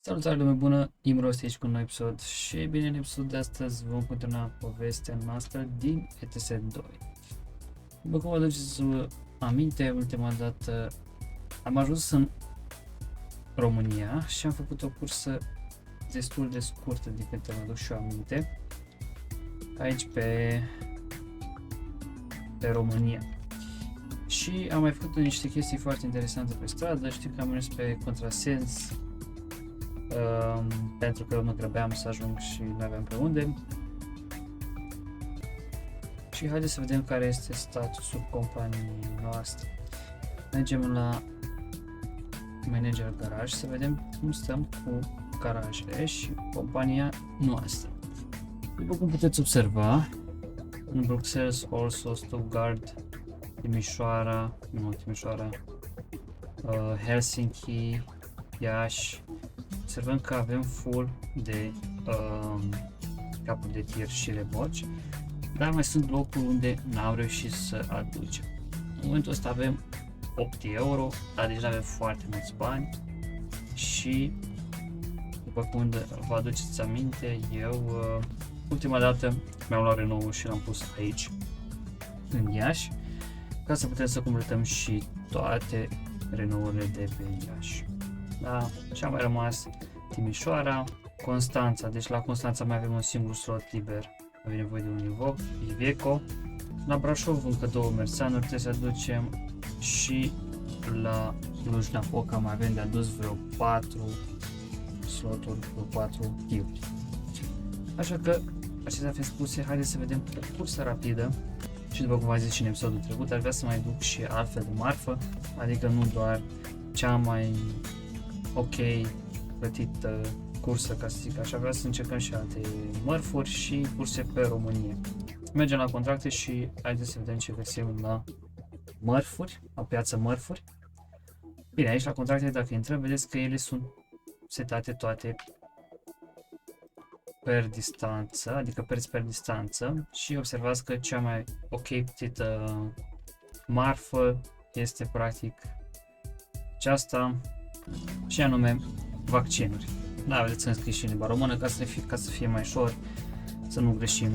Salutare, lume bună! Imros aici cu un nou episod și bine, în episodul de astăzi vom continua povestea noastră din ETS2. După cum vă aduceți aminte, ultima dată am ajuns în România și am făcut o cursă destul de scurtă din câte mă aduc și eu aminte, aici pe România. Și am mai făcut niște chestii foarte interesante pe stradă. Știu că am mers pe contrasens pentru că mă grăbeam să ajung și nu aveam pe unde. Și haideți să vedem care este statusul companiei noastre. Mergem la Manager Garaj să vedem cum stăm cu garajele și compania noastră. După cum puteți observa, în Bruxelles, also, Stuttgart, Timișoara, Helsinki, Iași, observăm că avem full de capuri de tir și remorci, dar mai sunt locuri unde n-am reușit să aducem. În momentul ăsta avem 8 euro, dar deja avem foarte mulți bani și după cum vă aduceți aminte, eu ultima dată mi-am luat Renault și l-am pus aici în Iași ca să putem să completăm și toate Renault-urile de pe Iași. Da, și a mai rămas Timișoara, Constanța, deci la Constanța mai avem un singur slot liber, avem nevoie de un Iveco. La Brașov încă 2 Merceanuri trebuie să aducem și la Cluj-Napoca mai avem de adus vreo 4 sloturi, vreo 4 tiuri. Așa că, acestea fiind spuse, haideți să vedem o cursă rapidă și după cum v-am zis și în episodul trecut, ar vrea să mai duc și altfel de marfă, adică nu doar cea mai ok plătită cursă, ca să zic așa, vreau să încercăm și alte mărfuri și curse pe România. Mergem la contracte și haideți să vedem ce găsim la mărfuri, la piața mărfuri. Bine, aici la contracte, dacă intrăm, vedeți că ele sunt setate toate per distanță, adică preț per distanță, și observați că cea mai ok plătită marfă este practic aceasta, și anume vaccinuri. Da, vedeți, sunt scris și în limba română ca să fie mai ușor, să nu greșim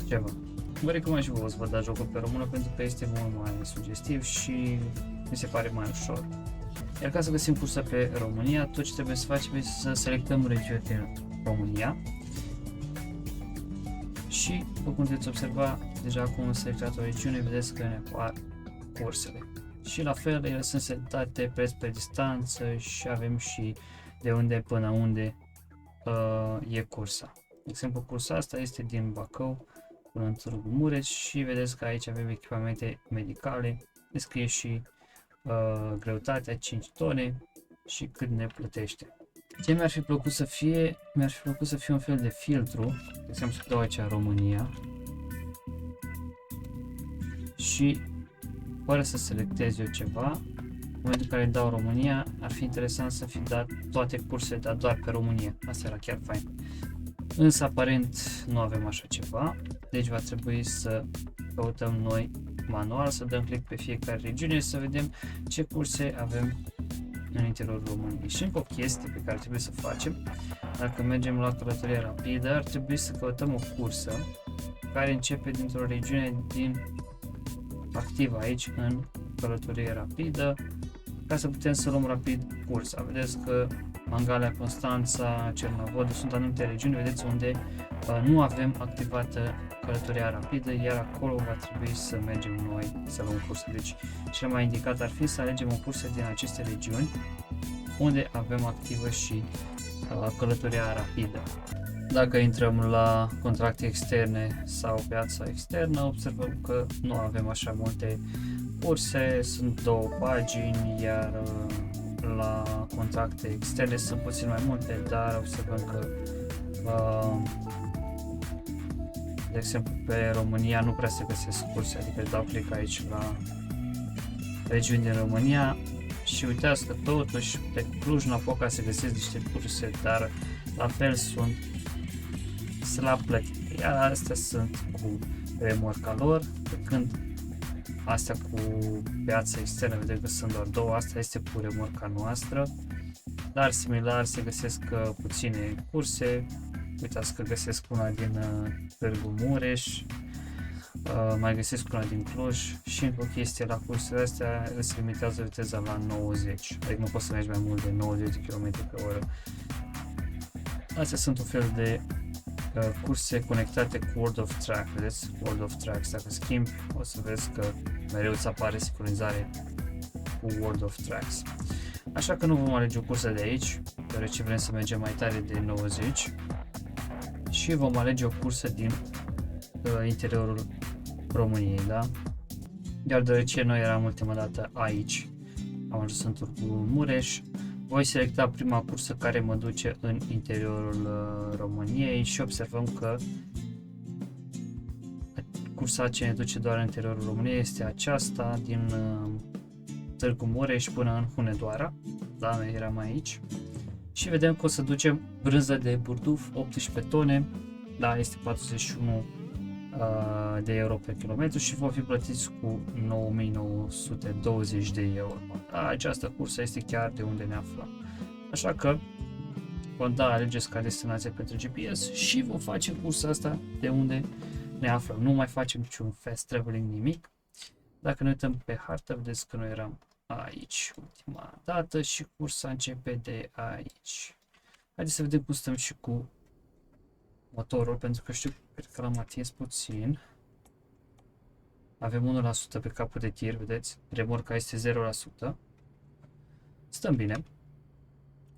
ceva. Vă recomand și vouă să vă dați jocul pe română pentru că este mult mai sugestiv și mi se pare mai ușor. Iar ca să găsim cursa pe România, tot ce trebuie să facem este să selectăm regiunea din România și, după cum puteți observa, deja acum am selectat o regiune, vedeți că ne apar cursele. Și la fel, ele sunt selectate preț pe distanță și avem și de unde până unde e cursa. De exemplu, cursa asta este din Bacău până în Târgu Mureș și vedeți că aici avem echipamente medicale, descrie și greutatea 5 tone și cât ne plătește. Ce mi-ar fi plăcut să fie? Mi-ar fi plăcut să fie un fel de filtru, de exemplu să dau aici România și fără să selectez eu ceva, în momentul în care dau România, ar fi interesant să fi dat toate cursele, dar doar pe România. Asta era chiar fain. Însă aparent nu avem așa ceva, deci va trebui să căutăm noi manual, să dăm click pe fiecare regiune și să vedem ce curse avem în interiorul României. Și încă o chestie pe care trebuie să facem, dacă mergem la călătorie rapidă, ar trebui să căutăm o cursă care începe dintr-o regiune din activă aici în călătorie rapidă, ca să putem să luăm rapid cursa. Vedeți că Mangalia, Constanța, Cernavodă sunt anumite regiuni, vedeți, unde nu avem activată călătoria rapidă, iar acolo va trebui să mergem noi să luăm cursă. Deci cel mai indicat ar fi să alegem o cursă din aceste regiuni unde avem activă și călătoria rapidă. Dacă intrăm la contracte externe sau piața externă, observăm că nu avem așa multe curse, sunt 2 pagini, iar la contracte externe sunt puțin mai multe, dar observăm că de exemplu pe România nu prea se găsesc curse, adică dau click aici la regiuni din România și uitați că totuși pe Cluj-Napoca se găsesc niște curse, dar la fel sunt slab plătite, iar astea sunt cu remorca lor, pe când astea cu piața externă, vedem că sunt doar 2, asta este cu remorca noastră Dar similar se găsesc puține curse. Uitați că găsesc una din Târgu Mureș, mai găsesc una din Cluj și încă o chestie, la cursele astea îți limitează viteza la 90, adică nu poți să mergi mai mult de 90 km pe oră. Astea sunt un fel de curse conectate cu World of Track, vedeți? World of Tracks, dacă schimbi o să vezi că mereu îți apare sincronizare cu World of Tracks. Așa că nu vom alege o cursă de aici, deoarece vrem să mergem mai tare de 90 și vom alege o cursă din interiorul României, da? Iar deoarece noi eram ultima dată aici, am ajuns în Târgu Mureș, voi selecta prima cursă care mă duce în interiorul României și observăm că cursa ce ne duce doar în interiorul României este aceasta din Târgu Mureș până în Hunedoara, da, noi eram aici și vedem că o să ducem brânză de burduf 18 tone, da, este 41 de euro pe kilometru și vor fi plătiți cu 9920 de euro. Da, această cursă este chiar de unde ne aflăm. Așa că vom da alegeți ca destinație pentru GPS și vom face cursa asta de unde ne aflăm. Nu mai facem niciun fast traveling, nimic. Dacă ne uităm pe hartă, vedeți că noi eram aici ultima dată și cursa începe de aici. Haideți să vedem cum stăm și cu motorul, pentru că știu, cred că l-am atins puțin. Avem 1% pe capul de tir, vedeți? Remorca este 0%. Stăm bine.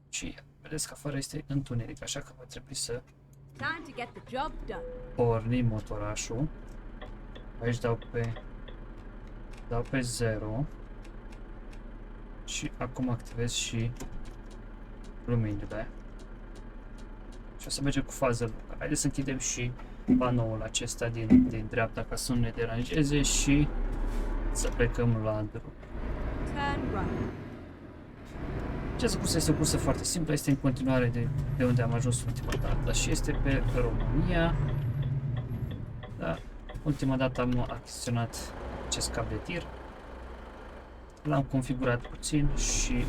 Și vedeți că afară este întuneric, așa că va trebui să pornim motorașul. Aici dau pe 0. Și acum activez și luminile. Și o să mergem cu fază lungă. Haideți să închidem și panoul acesta din dreapta ca să nu ne deranjeze și să plecăm la drum. Această cursă este o cursă foarte simplă, este în continuare de unde am ajuns ultima dată și este pe România. Da. Ultima dată am achiziționat acest cap de tir. L-am configurat puțin și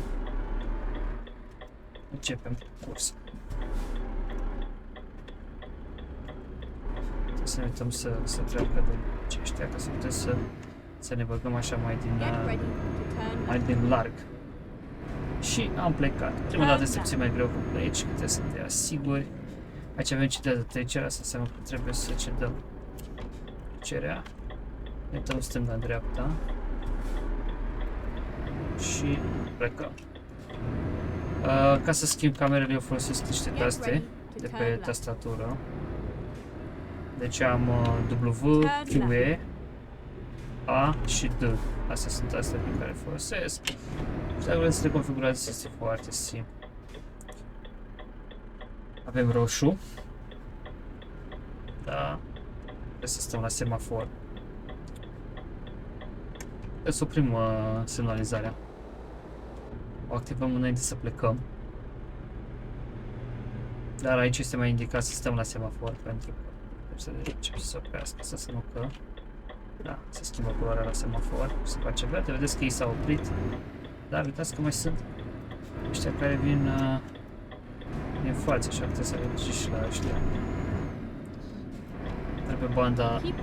începem cursa. Să ne uităm să treacă de aceștia, ca să putem să ne băgăm așa mai din larg. Și am plecat. Prima dată este puțin mai greu cu aici, că trebuie să te asiguri. Aici avem cedat de trecerea, asta înseamnă că trebuie să cedăm trecerea. Ne dăm stânga-dreapta. Și plecăm. Ca să schimb camerele, eu folosesc niște taste de pe tastatură. Deci am W, Q, E, A și D. Astea sunt astea pe care le folosesc. Și dacă vreți să le configurați, este foarte simplu. Avem roșu. Da. Trebuie să stăm la semafor. Trebuie să oprim semnalizarea. O activăm înainte să plecăm. Dar aici este mai indicat să stăm la semafor pentru că să încep să se oprească, să nu că... Da, se schimbă culoarea la semafor, se face verde, vedeți că ei s-au oprit. Dar uitați că mai sunt ăștia care vin din față, așa că trebuie să vedem și la ăștia. Trebuie banda 1.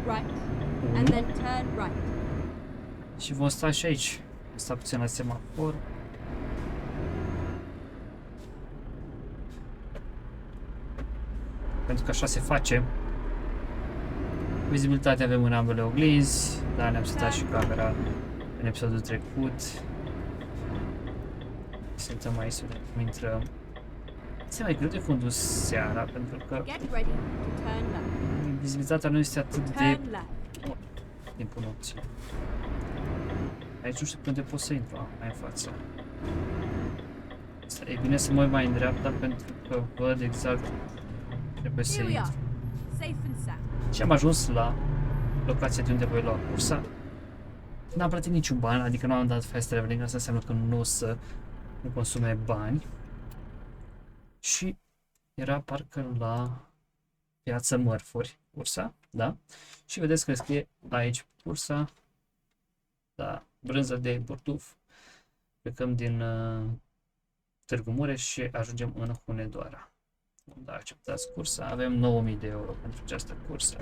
Și vom sta și aici. Sta puțin la semafor. Pentru că așa se face. Vizibilitatea avem în ambele oglinzi, dar ne-am setat și camera în episodul trecut. Suntem aici să cum intrăm. Este mai greu de condus seara, pentru că vizibilitatea nu este atât de timpul nopții. Aici nu știu unde pot să intru, mai în față. E bine să mă uit mai în dreapta pentru că văd exact trebuie să intru. Și am ajuns la locația de unde voi lua cursa. N-am plătit niciun ban, adică nu am dat fast traveling, asta înseamnă că nu o să nu consume bani. Și era parcă la Piața Mărfuri, cursa, da? Și vedeți că scrie aici cursa, da, brânză de burduf. Plecăm din Târgu Mureș și ajungem în Hunedoara. Da, acceptați cursa. Avem 9000 de euro pentru această cursă.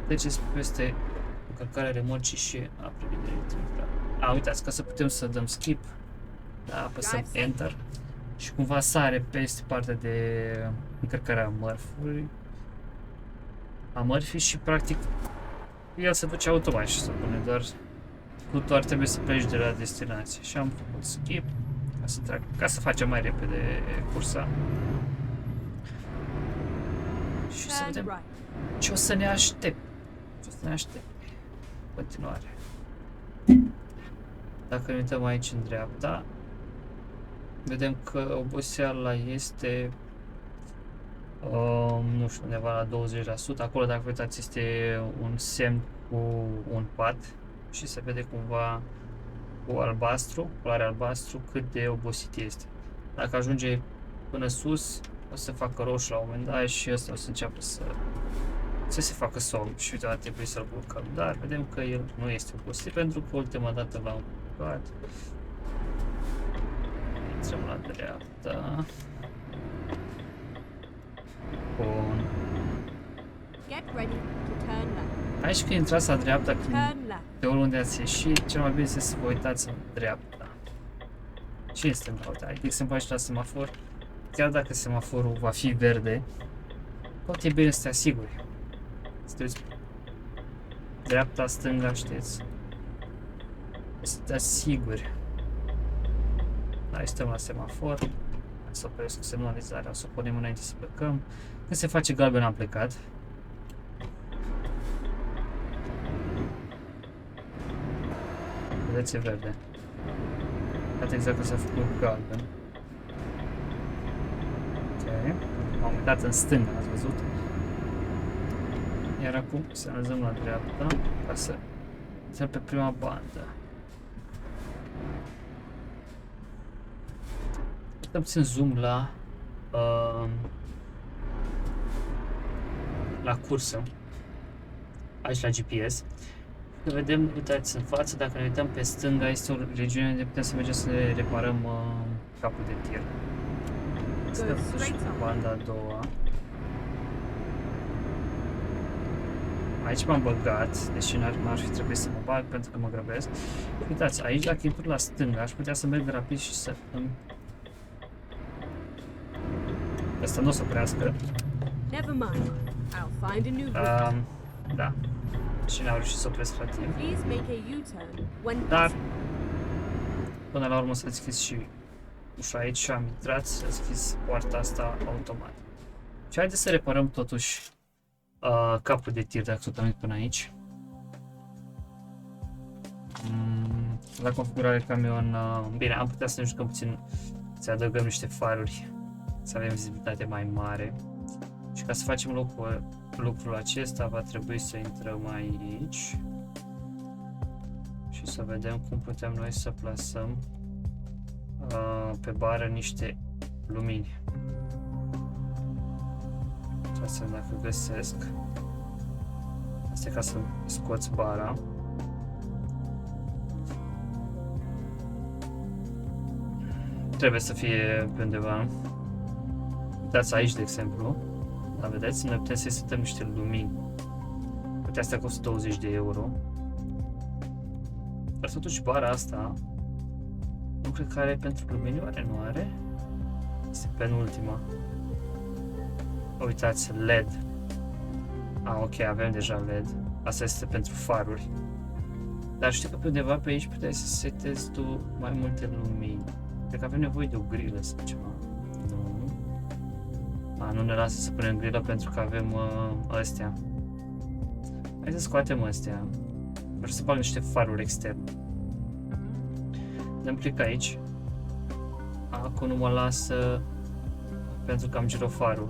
Treceți peste încărcarea remorcii și a prevederii timpurilor. Uitați, ca să putem să dăm skip, da, apăsăm Enter și cumva sare peste partea de încărcarea mărfii și practic el se duce automat și se pune doar trebuie să pleci de la destinație. Și am făcut skip ca să facem mai repede cursa. Și să vedem ce o să ne aștept. În continuare. Dacă ne uităm aici în dreapta, vedem că oboseala este nu știu, undeva la 20%. Acolo, dacă uitați, este un semn cu un pat și se vede cumva cu albastru, culoare albastru, cât de obosit este. Dacă ajunge până sus, o să facă roșu la un moment dat și ăsta o să înceapă să se facă somn și uite, ar trebui să-l blocăm, dar vedem că el nu este obosit pentru că ultima dată l-am blocat. Intrăm la dreapta. Bun. Aici când intrați la dreapta, de oriunde ați ieșit, cel mai bine este să vă uitați în dreapta. Și este în dreapta. De exemplu, aici la semafor, chiar dacă semaforul va fi verde, tot e bine să te asiguri. Să te uiți dreapta, stânga, știți? Să te asiguri. Aici stăm la semafor. Să opresc semnalizarea, o să o punem înainte să plecăm. Când se face galben, am plecat. Vedeți, e verde. Iată exact că s-a făcut galben. Ok. M-am uitat în stânga, ați văzut? Iar acum să analizăm la dreapta ca să intrăm pe prima bandă. Dăm puțin zoom la cursă, aici la GPS. Că vedem, uitați în față, dacă ne uităm pe stânga, este o regiune unde putem să mergem să ne reparăm capul de tir. Să și banda a doua. Aici m-am băgat, deși n-ar fi trebuit să mă bag pentru că mă grăbesc. Uitați, aici dacă intru la stânga, aș putea să merg rapid și să îmi... Asta nu o să oprească. Da. Și n-am reușit să opresc la timp. Dar, până la urmă s-a deschis și ușa aici și am intrat, s-a deschis poarta asta automat. Și haideți să reparăm totuși capul de tir, dacă tot am până aici. La configurare camion, bine, am putea să ne jucăm puțin, să adăugăm niște faruri, să avem vizibilitate mai mare. Și ca să facem lucrul acesta, va trebui să intrăm aici și să vedem cum putem noi să plasăm pe bară niște lumini. Să vedem dacă găsesc. Asta e ca să scoți bara. Trebuie să fie pe undeva. Uitați aici, de exemplu. Da, vedeți? Noi putem să-i setăm niște lumini. Uite, astea costă 20 de euro. Dar totuși bara asta nu cred că are pentru lumini, oare nu are? Este penultima. Uitați, LED. Ok, avem deja LED. Asta este pentru faruri. Dar știu că pe undeva pe aici puteai să setezi tu mai multe lumini. Cred că avem nevoie de o grilă sau ceva. Nu ne lasă să punem grilă pentru că avem astea. Hai să scoatem astea. Vreau să bag niște faruri externe. Dăm click aici. Acum nu mă lasă pentru că am girofarul.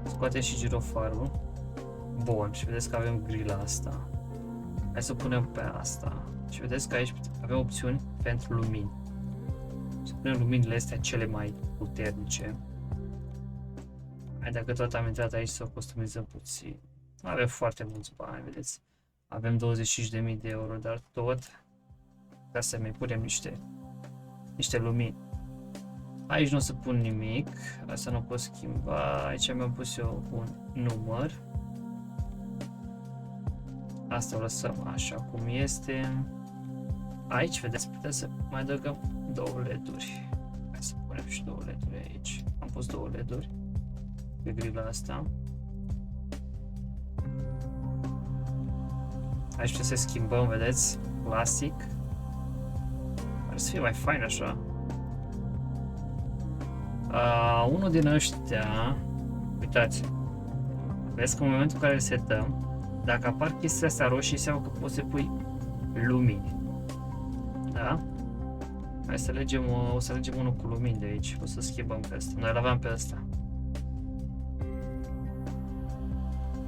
Scoatem și girofarul. Bun, și vedeți că avem grila asta. Hai să o punem pe asta. Și vedeți că aici avem opțiuni pentru lumini. Să punem luminile astea cele mai puternice. Hai, dacă tot am intrat aici să o customizăm puțin. Avem foarte mulți bani, vedeți. Avem 25.000 de euro, dar tot ca să mai punem niște lumini. Aici nu o să pun nimic, asta nu pot schimba, aici mi-am pus eu un număr. Asta o lăsăm așa cum este. Aici, vedeți, putem să mai adăugăm 2 LED-uri. Hai să punem și 2 LED-uri aici. Am pus 2 LED-uri pe grila asta. Aici trebuie să schimbăm, vedeți, clasic. Ar să fie mai fain așa. Unul din ăștia, uitați, vezi că în momentul în care îl setăm, dacă apar chestiile astea roșii, înseamnă că poți să pui lumini. Da? Hai să alegem, o să alegem unul cu lumini de aici, o să schimbăm pe ăsta. Noi l-aveam pe ăsta.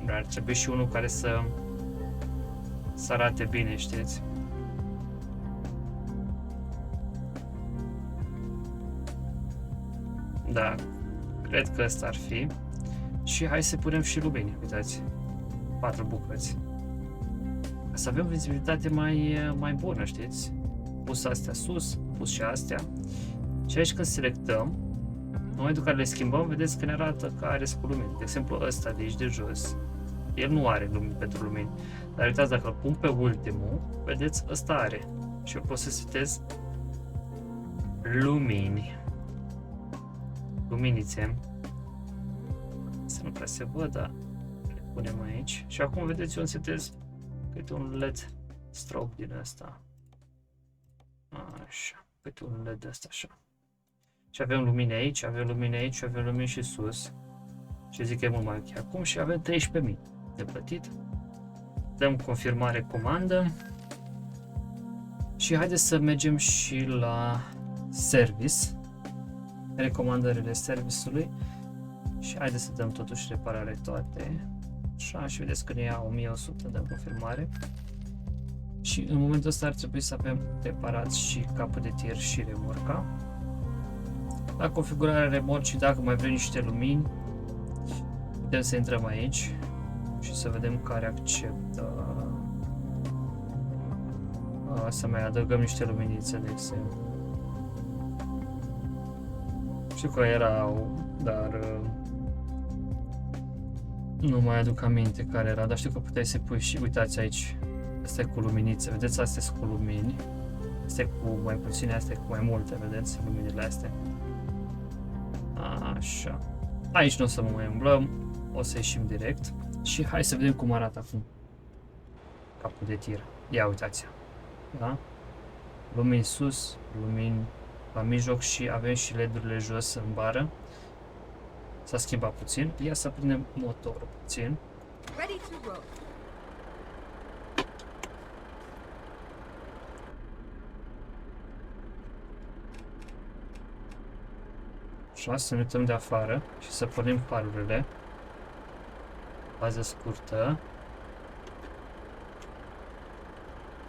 Dar ar trebui și unul care să arate bine, știți? Da, cred că ăsta ar fi. Și hai să punem și lumini, uitați. 4 bucăți. Să avem vizibilitate mai bună, știți? Pus astea sus, pus și astea. Și aici când selectăm, în momentul în care le schimbăm, vedeți că ne arată că are cu lumini. De exemplu, ăsta de aici de jos, el nu are lumini pentru lumini. Dar uitați, dacă îl pun pe ultimul, vedeți, ăsta are. Și eu pot să setez lumini. Luminițe. Să nu prea se văd, dar le punem aici. Și acum vedeți, eu îmi setez câte un LED strobe din asta. Așa, câte un LED ăsta așa. Și avem lumini aici, avem lumini aici și avem lumini și sus. Și zic că e mult mai ok acum și avem 13.000 de plătit. Dăm confirmare comandă. Și haideți să mergem și la service. Recomandările serviciului. Și haideți să dăm totuși reparare toate. Așa, și vedeți că ne ia 1100, dăm confirmare. Și în momentul ăsta ar trebui să avem reparat și capul de tir și remorca. La configurarea remorcii, dacă mai vrem niște lumini, putem să intrăm aici și să vedem care acceptă. Să mai adăugăm niște luminițe, de exemplu. Știu că erau, dar nu mai aduc aminte care era, dar știu că puteai să pui și, uitați aici, asta e cu luminițe, vedeți, astea sunt cu lumini, astea cu mai puține, astea cu mai multe, vedeți, luminile astea. Așa, aici nu o să mai umblăm, o să ieșim direct și hai să vedem cum arată acum capul de tir. Ia uitați, da? Lumini sus, lumini la mijloc și avem și LED-urile jos în bară. S-a schimbat puțin. Ia să prindem motorul puțin. Așa, să ne uităm de afară și să pornim farurile. Fază scurtă.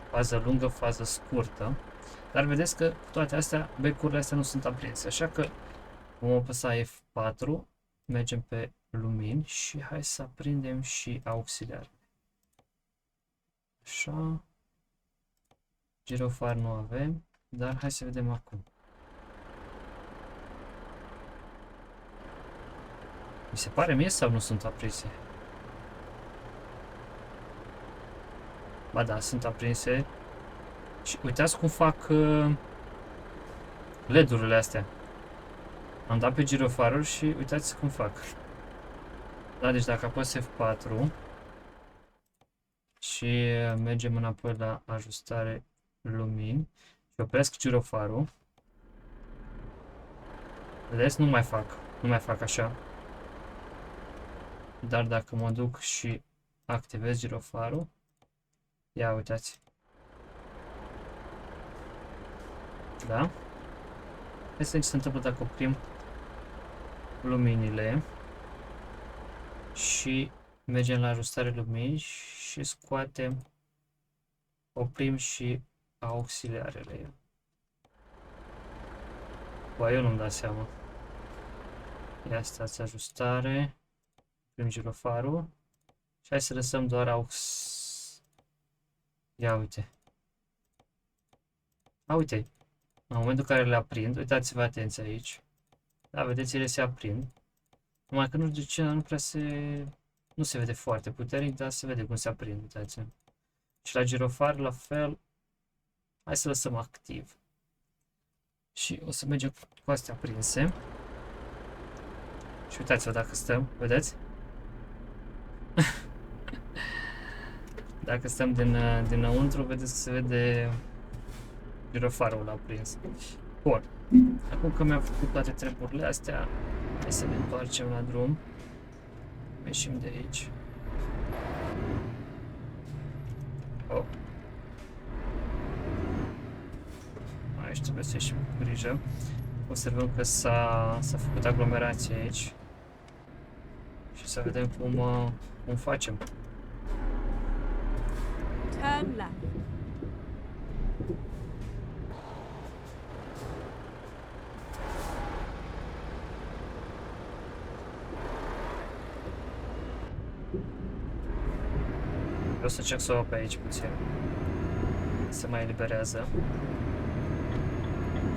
Fază lungă, fază scurtă. Dar vedeți că cu toate astea, becurile astea nu sunt aprinse. Așa că vom apăsa F4. Mergem pe lumini și hai să aprindem și auxiliar. Așa. Girofar nu avem, dar hai să vedem acum. Mi se pare mie sau nu sunt aprinse? Ba da, sunt aprinse. Și uitați cum fac LED-urile astea. Am dat pe girofarul și uitați cum fac. Da, deci dacă apăs F4 și mergem înapoi la ajustare lumini și opresc girofarul, vedeți, nu mai fac așa. Dar dacă mă duc și activez girofarul, ia uitați. Da? Hai să vedem ce se întâmplă dacă oprim luminile și mergem la ajustare lumini și scoatem, oprim și auxiliarele. Ba, eu nu-mi dau seama. Ia stați ajustare, oprim girofarul și hai să lăsăm doar aux. Ia uite. A, uite. În momentul în care le aprind, uitați-vă atenție aici. Da, vedeți, ele se aprind. Numai că nu știu de ce nu prea nu se vede foarte puternic, dar se vede cum se aprind, uitați. Și la girofar, la fel. Hai să lăsăm activ. Și o să mergem cu astea aprinse. Și uitați-vă dacă stăm, vedeți? Dacă stăm dinăuntru, vedeți că se vede girofarul aprins. Bun. Acum că mi-am făcut toate treburile astea, hai să ne întoarcem la drum. Ieșim de aici. Oh. Aici trebuie să ieșim cu grijă. Observăm că s-a făcut aglomerație aici. Și să vedem cum facem. Turn left. Vreau să încerc să o pe aici puțin. Se mai eliberează.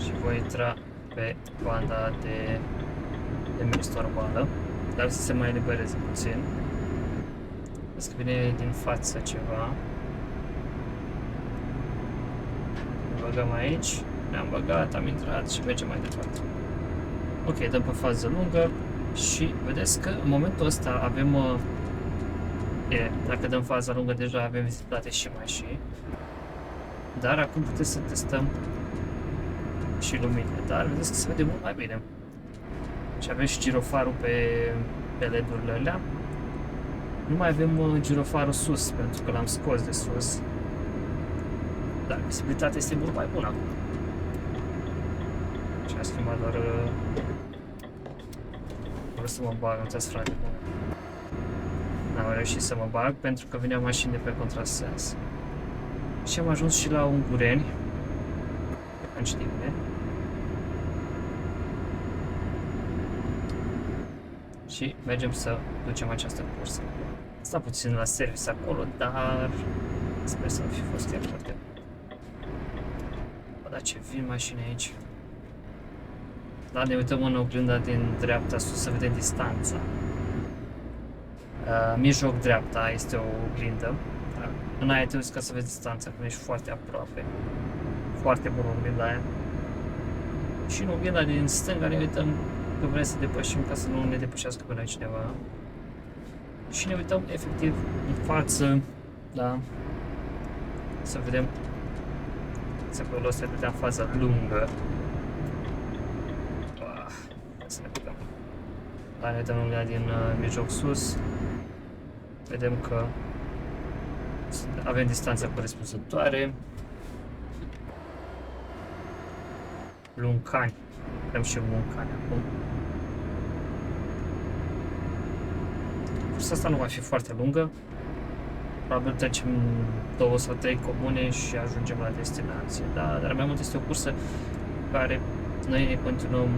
Și voi intra pe banda de mers normală. Dar să se mai elibereze puțin. Vezi că vine din față ceva. Ne băgăm aici. Ne-am băgat, am intrat și mergem mai departe. Ok, dăm pe fază lungă. Și vedeți că în momentul ăsta avem... dacă dăm faza lungă, deja avem vizibilitate și mașini. Dar acum putem să testăm și luminile. Dar vedeți că se vede mult mai bine. Și avem și girofarul pe LED-urile alea. Nu mai avem girofarul sus, pentru că l-am scos de sus. Dar visibilitatea este mult mai bună acum. Și a schimbat doar... Vreau să mă bag, uitați frate. N-am reușit să mă bag pentru că veneau mașini de pe contrasens. Și am ajuns și la Ungureni. În știre. Și mergem să ducem această cursă. Sta puțin la service acolo, dar sper să nu fi fost chiar foarte. Bă, dar ce vin mașini aici. Da, ne uităm în oglinda din dreapta sus să vedem distanța. Mijloc dreapta este o oglindă. În aia te uiți ca să vezi distanța, când ești foarte aproape. Foarte bună oglinda aia. Și în oglinda din stânga ne uităm că vrem să depășim ca să nu ne depășească pe noi cineva. Și ne uităm efectiv în față, da, să vedem, exemplul ăsta vedeam faza lungă. Să ne putem. La ne uităm în din mijloc sus, vedem că avem distanța corespunzătoare. Luncani, avem și Luncani acum. Cursa asta nu va fi foarte lungă. Probabil trecem 2 sau 3 comune și ajungem la destinație. Da, dar mai mult este o cursă care noi ne continuăm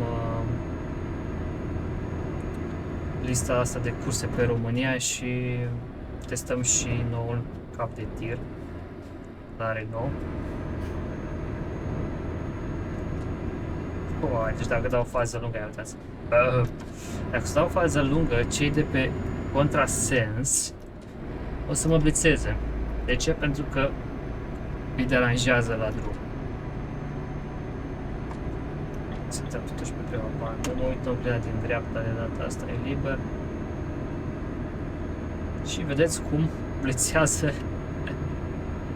lista asta de curse pe România și testăm și noul cap de tir la Renault. Deci dacă dau fază lungă, ia uitați. Dacă să dau fază lungă, cei de pe contrasens o să mă blițeze. De ce? Pentru că îi deranjează la drum. Suntem totuși pe prima bandă. Nu uităm că din dreapta de data asta e liber. Și vedeți cum blițează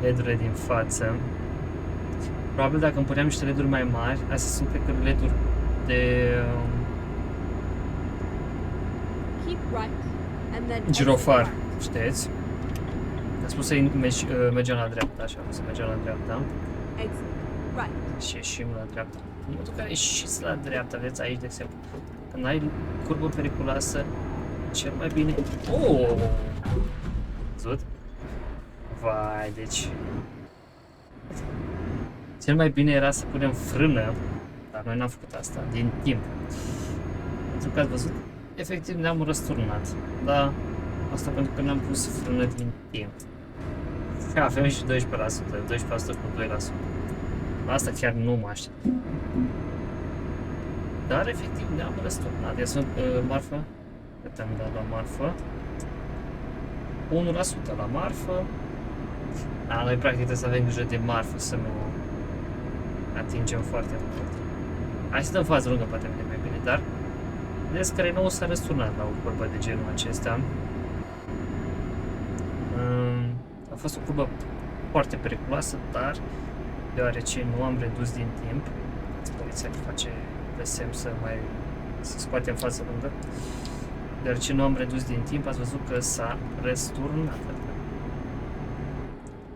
LED-urile din față. Probabil dacă îmi puneam niște LED-uri mai mari, astea sunt cred că LED-uri de girofar, știți? Am spus să mergem la dreapta, așa, să mergem la dreapta. Și ieșim la dreapta. În momentul în care ieșiți la dreapta, vedeți aici, de exemplu, când ai curbă periculoasă, cel mai bine... Oh! Văzut? Vai, deci... Cel mai bine era să punem frână, dar noi n-am făcut asta, din timp. Pentru că ați văzut, efectiv ne-am răsturnat. Da, asta pentru că n-am pus frână din timp. Avem și 12%, 12% cu 2%. Asta chiar nu mă aștept. Dar efectiv ne-am răsturnat. Ia sunt marfă. Cât am dat la marfă? 1% la marfă. Noi practic trebuie să avem grijă de marfă, să nu atingem foarte mult. Hai să dăm fază lungă, poate vede mai bine, dar vedeți că Renault s-a răsturnat la o curbă de genul acesta. A fost o curbă foarte periculoasă, dar deoarece nu am redus din timp, poliția face de semn să scoatem fază lungă, deoarece nu am redus din timp, ați văzut că s-a răsturnat.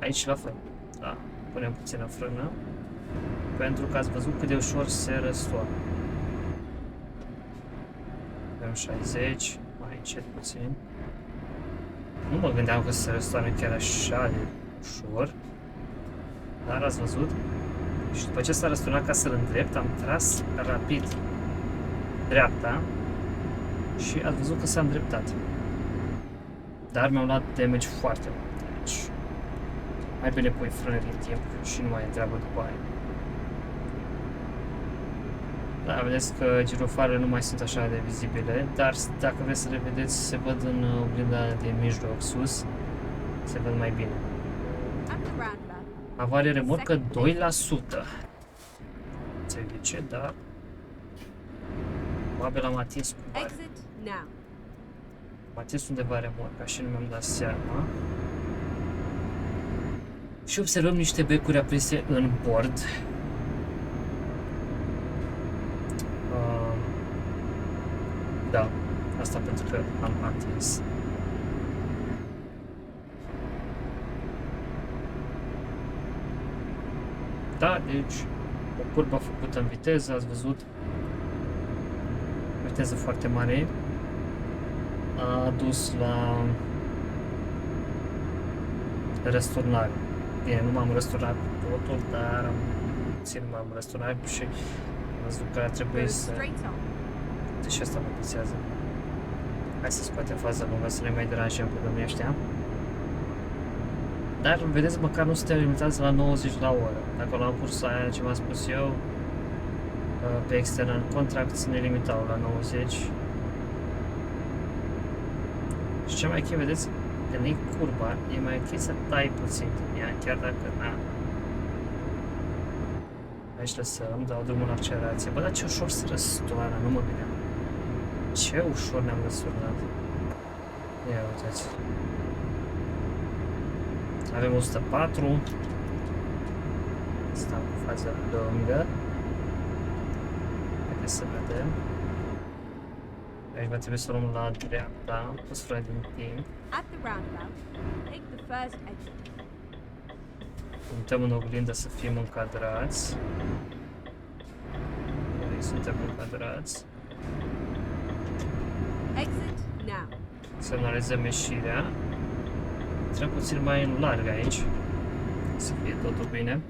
Aici la fel, da, punem puțină frână, pentru că ați văzut cât de ușor se răstoarnă. Avem 60, mai încet puțin. Nu mă gândeam că se răstoarnă chiar așa de ușor, dar ați văzut? Și după ce s-a răsturnat ca să-l îndrept, am tras rapid dreapta și ați văzut că s-a îndreptat. Dar mi-au luat damage foarte mult, deci mai bine pui frână din timp și nu mai e treabă după aia. Da, vedeți că girofarele nu mai sunt așa de vizibile, dar dacă vreți să le vedeți, se văd în oglinda de mijloc sus, se văd mai bine. Avarie remorcă 2%. Înțeleg de ce, dar probabil am atins cumva. Am atins undeva remorca și nu mi-am dat seama. Și observăm niște becuri aprinse în bord. Da, asta pentru că am atins. Da, deci o curbă făcută în viteză, ați văzut, viteză foarte mare, a dus la răsturnare. Bine, nu m-am răsturnat totul, dar puțin m-am răsturnat și am văzut că ar trebui să... Și asta mă pisează. Hai să scoatem faza lungă, să ne mai deranjăm pe domnii ăștia. Dar, vedeți, măcar nu suntem limitați la 90 la oră. Dacă la cursa aia, ce m-am spus eu, pe external contract ne limitau la 90. Și ce mai ok, vedeți, când e curba, e mai ok să tai puțin din ea, chiar dacă, Aici lăsăm, dau drumul la accelerație. Bă, dar ce ușor se răstoarnă, nu mă gândeam. Ce ușor ne-am răsturnat. Ia uitați. Avem 104. Stau cu faza lungă. Haideți să vedem. Aici va trebui să luăm la dreapta. Am pus frână din timp. Putem în oglindă să fim încadrați. Noi suntem încadrați. Să analizăm ieșirea. Intrăm puțin mai în larg aici, să fie totul bine.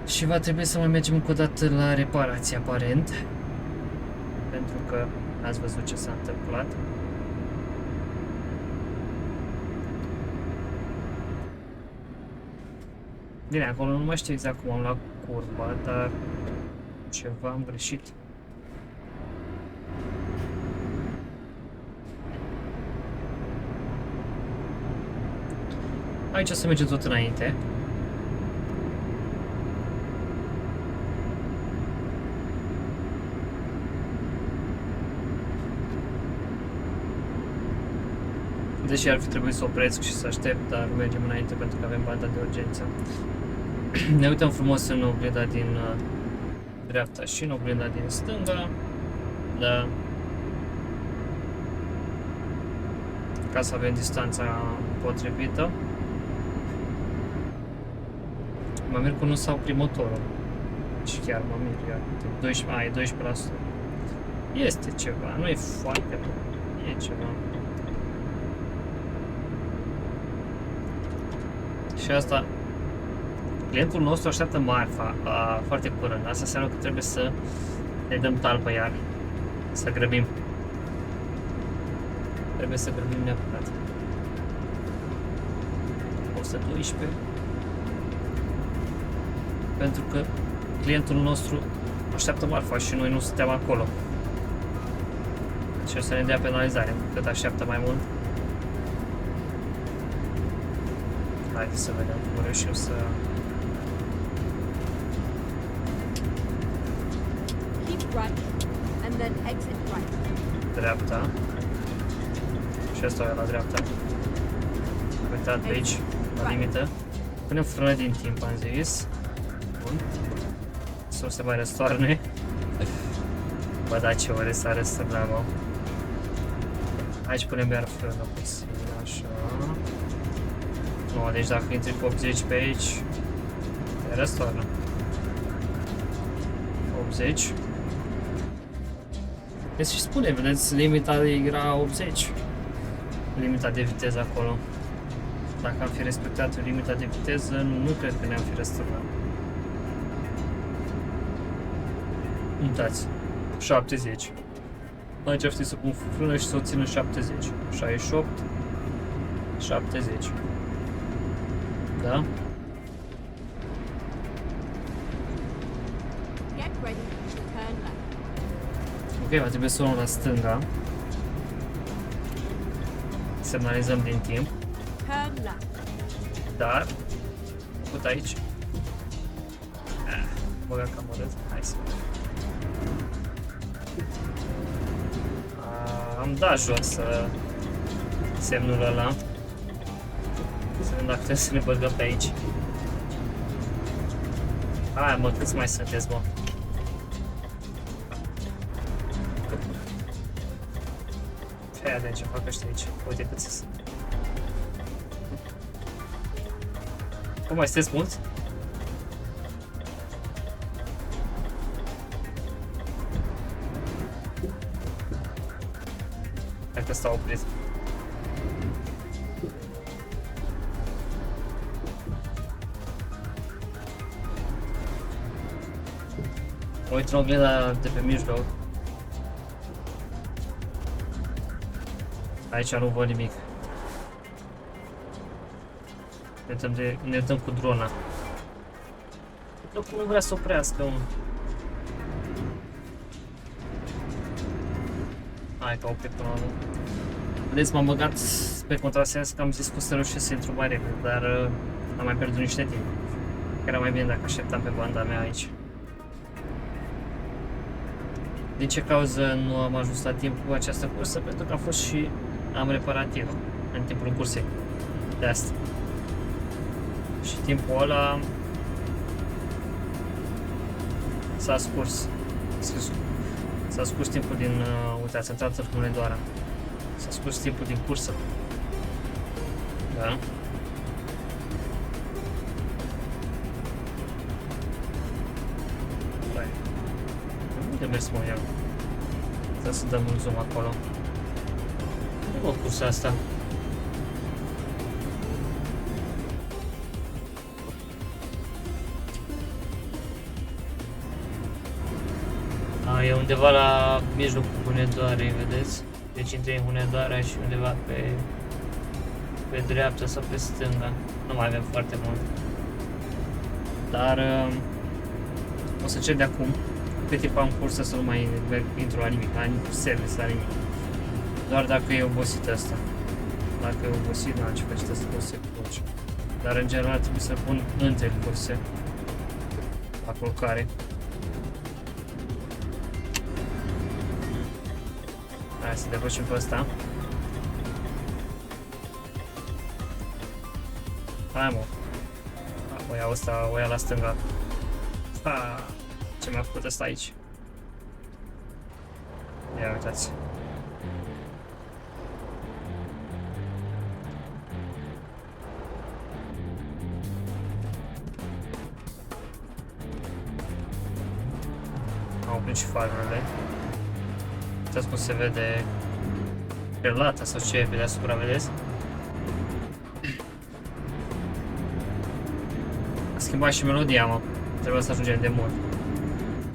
Și va trebui să mai mergem încă o dată la reparație, aparent. Pentru că ați văzut ce s-a întâmplat. Bine, acolo nu mai știu exact cum am luat curba, dar ceva am greșit. Aici o să mergem tot înainte. Deși ar fi trebuit să opresc și să aștept, dar mergem înainte pentru că avem banda de urgență. Ne uităm frumos în oglinda din dreapta și în oglinda din stânga. Da. Ca să avem distanța potrivită. Mă mir că nu s-a oprit motorul. Și chiar mă mir, e 12%. Este ceva, nu e foarte bun, e ceva. Și asta, clientul nostru așteaptă marfa foarte curând. Asta înseamnă că trebuie să ne dăm talpă iar, să grăbim. Trebuie să grăbim neapărat. 112. Pentru că clientul nostru așteaptă marfa și noi nu suntem acolo. Și o să ne dea penalizare, cât așteaptă mai mult. Haideți să vedem cum reușim să... Right, and then exit right. Dreapta. Și asta e la dreapta. Uitat pe aici, la limită. Punem frână din timp, am zis. Bun. Să se mai răstoarne. Bă, da, ce ore s-a răsturnat, mă. Aici punem iar frână puțin, așa. Nu, deci dacă intri cu 80 pe aici, e răstoarnă. 80. Deci și spune, vedeți, limita era 80. Limita de viteză acolo. Dacă am fi respectat limita de viteză, nu cred că ne-am fi răsturnat. Uitați, 70. Aici ar fi să pun frână și să o țin în 70. 68, 70. Da? Get ready to turn left. Ok, va trebui să o luăm la stânga. Semnalizăm din timp. Turn left. Dar, făcut aici. Băga cam urât. Hai să vedem. Am dat jos semnul ăla. Să vedem dacă trebuie să ne băgăm pe aici. Hai mă, câți mai sunteți, mă? Ia de ce fac ăștia aici. Uite câți sunt. Cum mai sunteți mulți? Hai că stau oprit. Mă uit în oglinda de pe mijloc. Aici nu văd nimic. Ne dăm cu drona. Nu vrea să oprească, mă. Hai că oprit până la urmă. Vedeți, m-am băgat pe contrasens că am zis că o să reușesc să intru mai repede, dar am mai pierdut niște timp. Era mai bine dacă așteptam pe banda mea aici. Din ce cauză nu am ajuns la timp cu această cursă? Pentru că a fost și am reparat tirul în timpul cursei. De asta. Și timpul ăla s-a scurs. S-a scurs timpul din... uitați, am intrat în Hunedoara. S-a scurs timpul din cursă. Da? Hai. Unde mers, mă, eu? Trebuie să dăm un zoom acolo. Nu mă cursa asta. E undeva la mijlocul Hunedoarei, vedeți? Deci între Hunedoara și undeva pe dreapta sau pe stânga. Nu mai avem foarte mult. Dar o să cer de acum, cât timp am cursă, să nu mai intru la nimic, la service, la nimic. Doar dacă e obosit asta. Dacă e obosit, nu am ce face să pot să curci. Dar în general trebuie să pun între curse la culcare. Hai să depășim pe ăsta. Hai, mă. O iau ăsta, o iau la stânga. Ce mi-a făcut ăsta aici? Ia uitați. Am oprit și farurile. Uitați cum se vede relata sau ce e pe deasupra, vedeți? A schimbat și melodia, mă. Trebuie să ajungem de mult.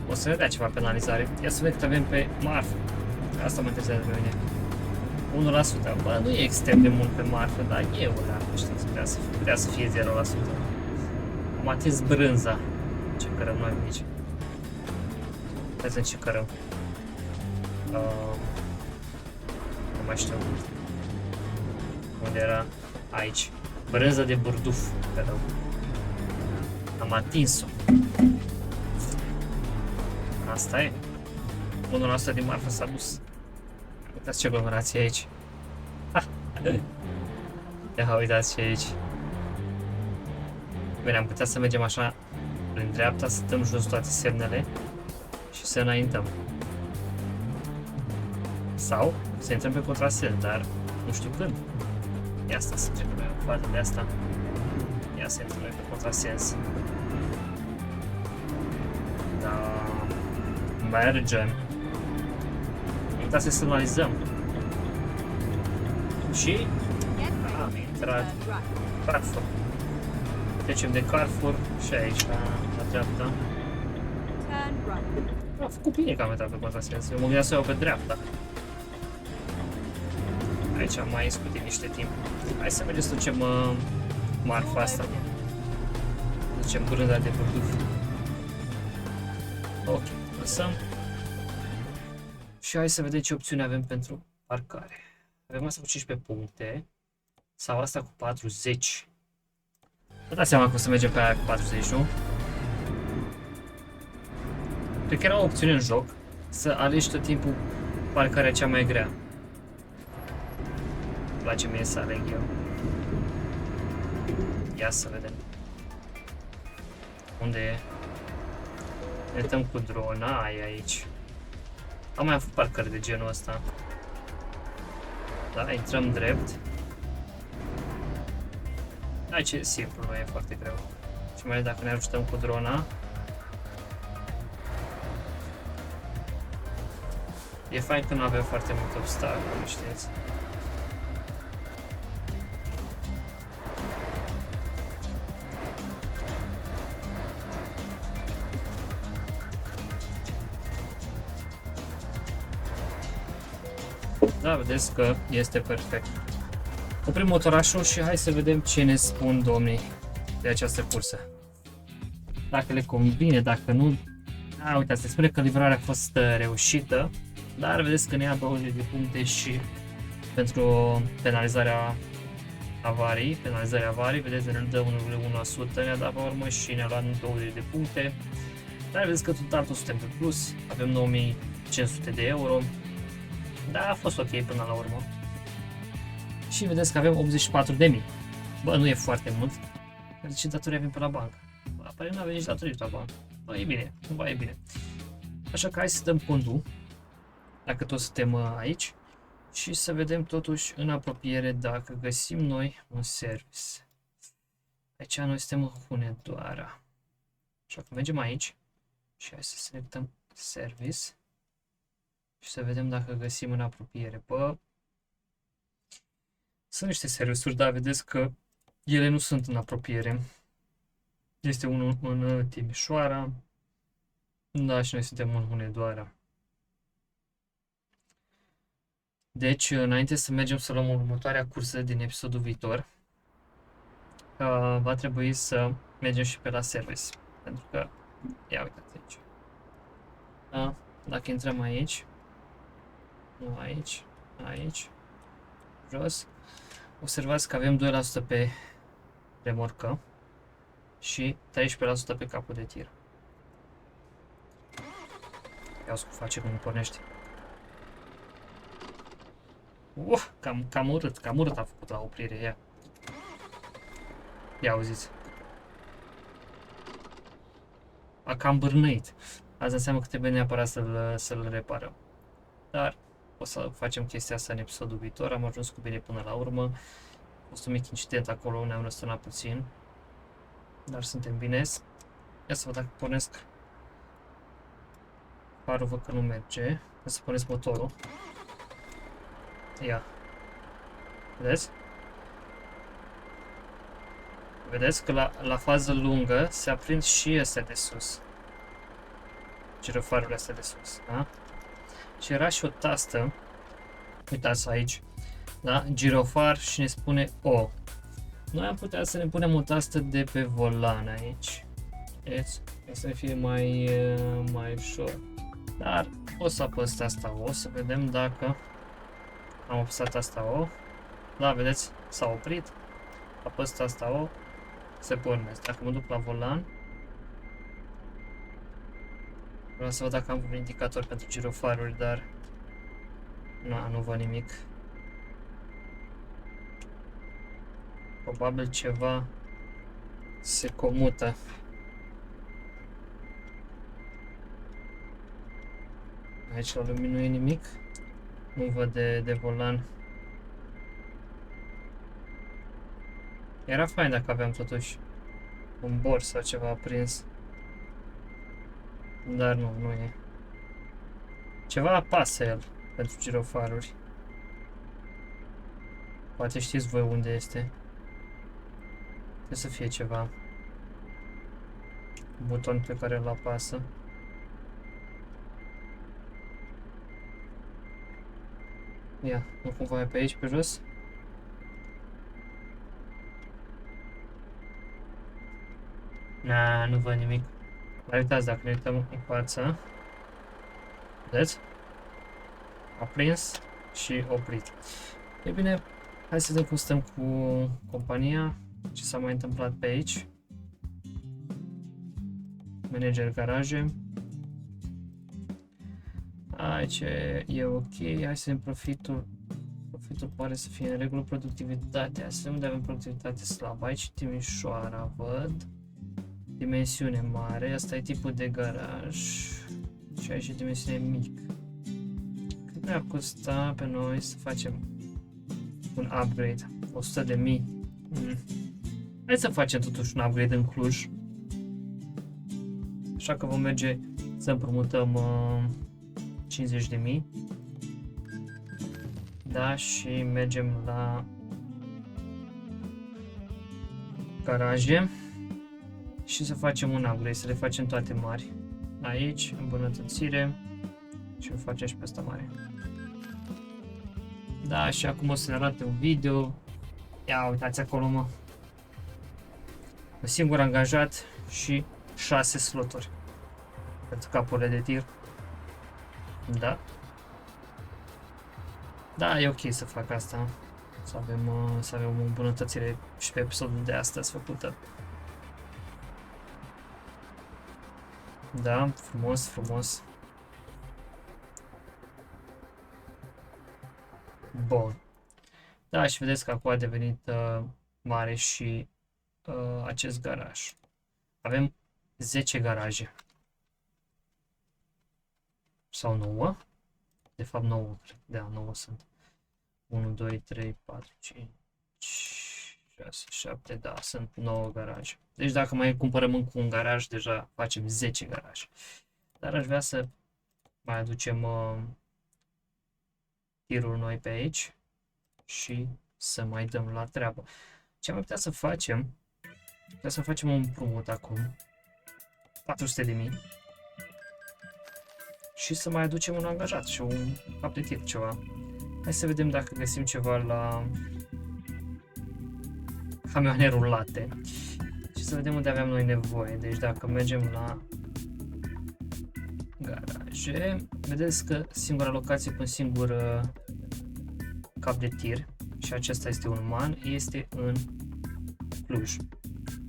O să ne dea ceva penalizare. Ia să vedem cât avem pe marfă. Asta mă interesează pe mine. 1%. Bă, nu e extrem de mult pe marfă, dar e ăla. Știți, putea să fie 0%. Am atins brânza. Ce cărăm noi aici. Hai să încercăm. Nu mai știu. Unde era? Aici. Brânză de burduf. Pe rău. Am atins-o. Asta e. 1% din marfă s-a dus. Uitați ce aglomerație e aici. Ia uitați ce e aici. Bine, am putea să mergem așa prin dreapta, să dăm jos toate semnele și să înaintăm. Sau să intrăm pe contrasens, dar nu știu când. Ia asta, să trecem pe față de asta. Ia să intrăm pe contrasens. Da, mergem. Nu uitați să semnalizăm. Și am intrat. Carrefour. Trecem de Carrefour și aici, la dreapta. Turn right. A făcut bine că am intrat pe contrasens. Eu mă gândeam să iau pe dreapta. Aici am mai scutit niște timp. Hai să mergem să ducem marfa asta. Ducem brânza de burduf. Ok, lăsăm. Și hai să vedem ce opțiuni avem pentru parcare. Avem asta cu 15 puncte. Sau asta cu 40. Vă dați seama că o să mergem pe aia cu 40, nu? Cred că era o opțiune în joc să alegi tot timpul parcarea cea mai grea. Îmi place mie să aleg eu. Ia să vedem. Unde e? Ne uităm cu drona, e aici. Am mai avut parcări de genul ăsta. Da, intrăm drept. Aici e simplu, nu e foarte greu. Și mai ales dacă ne ajutăm cu drona. E fain că nu avem foarte multe obstacole, știți? Da, vedeți că este perfect. Oprim motorașul și hai să vedem ce ne spun domnii de această cursă. Dacă le convine, dacă nu... Uitați, se spune că livrarea a fost reușită, dar vedeți că ne ia 20 de puncte și pentru penalizarea avarii, vedeți, ne dă 1,1%, ne-a dat pe urmă și ne-a luat 20 de puncte. Dar vedeți că total 100 de plus, avem 9500 de euro. Da, a fost ok până la urmă. Și vedeți că avem 84.000. Bă, nu e foarte mult. Dar ce datorii avem pe la bancă? Bă, apare nu avem nici datorii pe la bancă. Bă, e bine, cumva e bine. Așa că hai să dăm condu, dacă tot suntem aici, și să vedem totuși în apropiere dacă găsim noi un service. Aici noi suntem în Hunedoara. Așa că mergem aici și hai să selectăm service și să vedem dacă găsim în apropiere. Bă, sunt niște serviciuri, dar vedeți că ele nu sunt în apropiere. Este unul în Timișoara. Da, și noi suntem în Hunedoara. Deci, înainte să mergem să luăm următoarea cursă din episodul viitor, va trebui să mergem și pe la service. Pentru că, ia uitați aici. Da? Dacă intrăm aici, nu aici, aici, jos, observați că avem 2% pe remorcă și 13% pe capul de tir. Ia să face cum pornește. Cam urât a făcut la oprire, ia. Ia auziți. A cam bârnăit. Asta înseamnă că trebuie neapărat să-l reparăm. Dar o să facem chestia asta în episodul viitor. Am ajuns cu bine până la urmă. A fost un mic incident acolo, ne-am răsturnat puțin. Dar suntem bine. Ia să văd dacă pornesc. Farul văd că nu merge. Ia să pornesc motorul. Ia. Vedeți? Vedeți că la fază lungă se aprind și astea de sus. Girofarurile astea de sus, da? Și era și o tastă. Uitați aici. Da? Girofar și ne spune O. Noi am putea să ne punem o tastă de pe volan aici. Vedeți? Ca să fie mai ușor. Dar o să apăs asta O, să vedem dacă am apăsat asta O. Da, vedeți, s-a oprit. Apăs asta O, se pornesc. Dacă mă duc la volan, vreau să văd dacă am un indicator pentru girofaruri, dar nu văd nimic. Probabil ceva se comută. Aici la lumină nu e nimic. Nu văd de volan. Era fain dacă aveam totuși un bord sau ceva aprins. Dar nu e. Ceva apasă el pentru girofaruri. Poate știți voi unde este. Trebuie să fie ceva. Buton pe care îl apasă. Ia, nu cumva e pe aici, pe jos? Nu văd nimic. Dar uitați, dacă ne uităm în față, vedeți? A prins și oprit. E bine, hai să vedem cum stăm cu compania. Ce s-a mai întâmplat pe aici. Manager garaje. Aici e ok. Hai să vedem profitul. Profitul pare să fie în regulă. Productivitatea. Hai să vedem unde avem productivitate slabă. Aici Timișoara, văd. Dimensiune mare. Asta e tipul de garaj. Și aici e dimensiune mică. Cât ne-ar costa pe noi să facem un upgrade? 100.000. Hai să facem totuși un upgrade în Cluj. Așa că vom merge să împrumutăm 50.000. Da, și mergem la garaje și să facem un upgrade, să le facem toate mari. Aici, îmbunătățire, și o facem și pe asta mare. Da, și acum o să ne arate un video. Ia uitați acolo, mă. Un singur angajat și 6 sloturi pentru capurile de tir. Da. Da, e ok să fac asta. Să avem o îmbunătățire și pe episodul de astăzi făcută. Da, frumos, frumos. Bun. Da, și vedeți că acum a devenit mare și acest garaj. Avem 10 garaje. Sau 9. De fapt 9, cred. Da, 9 sunt. 1, 2, 3, 4, 5, 6, 7, da, sunt 9 garaje. Deci dacă mai cumpărăm încă un garaj, deja facem 10 garaje. Dar aș vrea să mai aducem tirul noi pe aici și să mai dăm la treabă. Ce am putea să facem? Putea să facem un împrumut acum. 400.000. Și să mai aducem un angajat și un cap de tir, ceva. Hai să vedem dacă găsim ceva la camioane rulate. Și să vedem unde aveam noi nevoie. Deci dacă mergem la garaje, vedeți că singura locație cu un singur cap de tir, și acesta este un man, este în Cluj.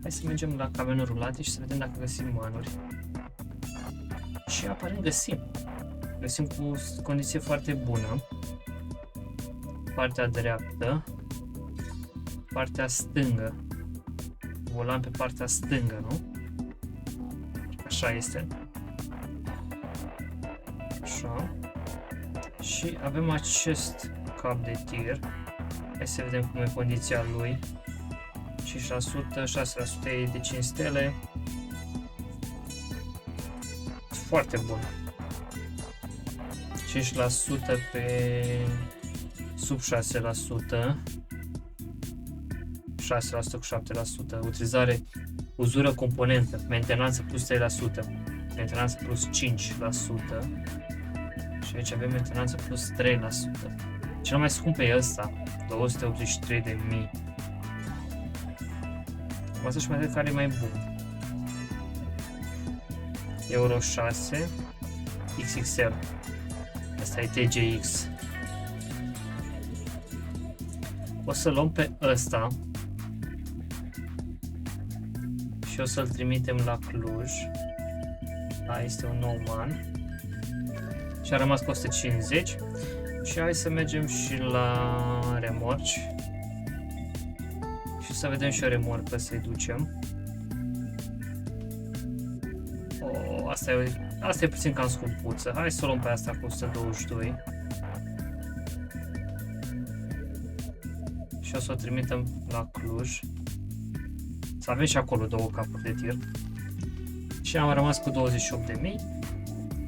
Hai să mergem la camioane rulate și să vedem dacă găsim manuri. Și aparent găsim. Găsim cu condiție foarte bună. Partea dreaptă. Partea stângă. Volan pe partea stângă, nu? Așa este. Așa. Și avem acest cap de tir. Hai să vedem cum e condiția lui. 5%, 6% e de 5 stele. Foarte bun. 5% pe sub 6%. 6% cu 7%. Utilizare, uzură componentă. Mentenanță plus 3%. Mentenanță plus 5%. Și aici avem mentenanță plus 3%. Cel mai scump e ăsta. 283.000. O să-și mai vedem care e mai bun. Euro 6. XXL. Asta e TGX. O să luăm pe ăsta și o să-l trimitem la Cluj. Da, este un nou man. Și a rămas cu 150. Și hai să mergem și la remorci. Și să vedem și o remorcă să-i ducem. Asta e puțin cam scumpuță. Hai să o luăm pe asta cu 122. Și o să o trimitem la Cluj. Să avem și acolo două capuri de tir. Și am rămas cu 28.000.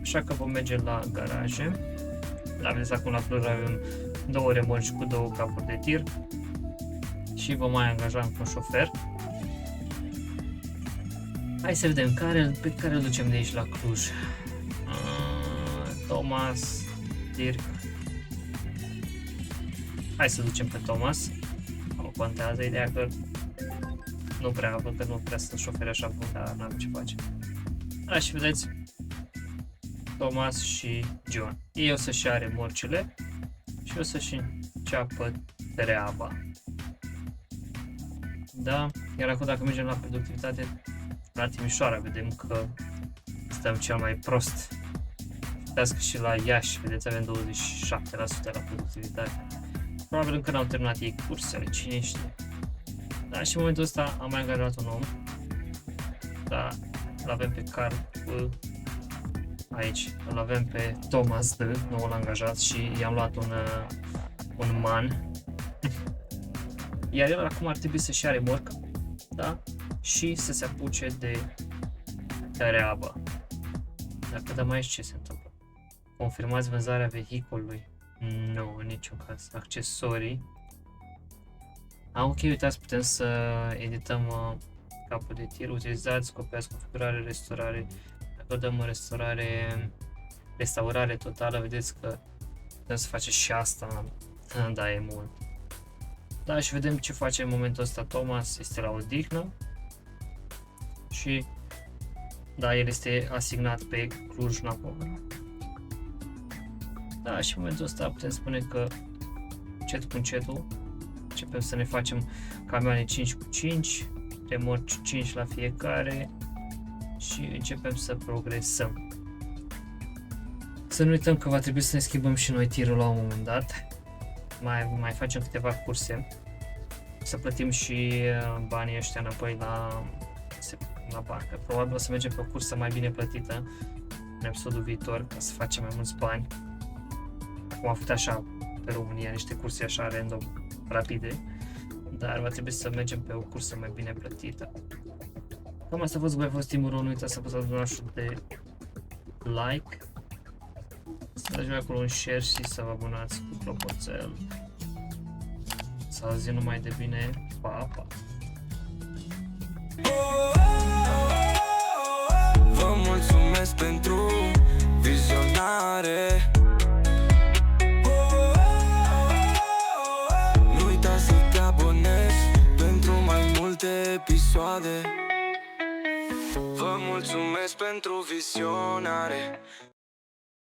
Așa că vom merge la garaje. La vedeți, acum la Cluj avem două remorci cu două capuri de tir. Și vom mai angaja încă un șofer. Hai să vedem pe care îl ducem de aici la Cluj. Thomas, Dirk. Hai să ducem pe Thomas. Nu contează, ideea că nu prea, văd că nu prea sunt șoferi așa bun, dar n-am ce face. Da, și vedeți, Thomas și John. Ei o să-și ia remorcile și o să-și înceapă treaba. Da, iar acum dacă mergem la productivitate, la Timișoara vedem că stăm cel mai prost. Uitați că și la Iași, vedeți, avem 27% la productivitate. Probabil încă n-au terminat ei cursele, cine știe. Da, și în momentul ăsta am mai angajat un om. Da, îl avem pe Carl aici, îl avem pe Thomas D, noul angajat, și i-am luat un man. Iar el acum ar trebui să-și ia remorcă, da? Și să se apuce de treabă. Dacă dăm aici, ce se întâmplă? Confirmați vânzarea vehiculului. Nu, în niciun caz. Accesorii. Ok, uitați, putem să edităm capul de tir. Utilizați, copiați, configurare, restaurare. Dacă dăm în restaurare totală, vedeți că putem să facem și asta. Da, e mult. Da, și vedem ce face în momentul ăsta Thomas. Este la odihnă. Și da, el este asignat pe Cluj-Napoca. Da, și în momentul ăsta putem spune că încet cu încetul începem să ne facem camioane 5x5, remorci 5 la fiecare și începem să progresăm. Să nu uităm că va trebui să ne schimbăm și noi tirul la un moment dat. Mai facem câteva curse, să plătim și banii ăștia înapoi la bancă. Probabil o să mergem pe o cursă mai bine plătită în episodul viitor, ca să facem mai mulți bani. Acum am făcut așa pe România niște curse așa random, rapide, dar va trebui să mergem pe o cursă mai bine plătită. Cam asta a fost, voi a fost Timurul, nu uitați să apăsați butonul de like, să dați acolo un share și să vă abonați cu clopoțel. Să auzim numai de bine, pa, pa! Vă mulțumesc pentru vizionare. Nu uita să te abonezi pentru mai multe episoade. Vă mulțumesc pentru vizionare.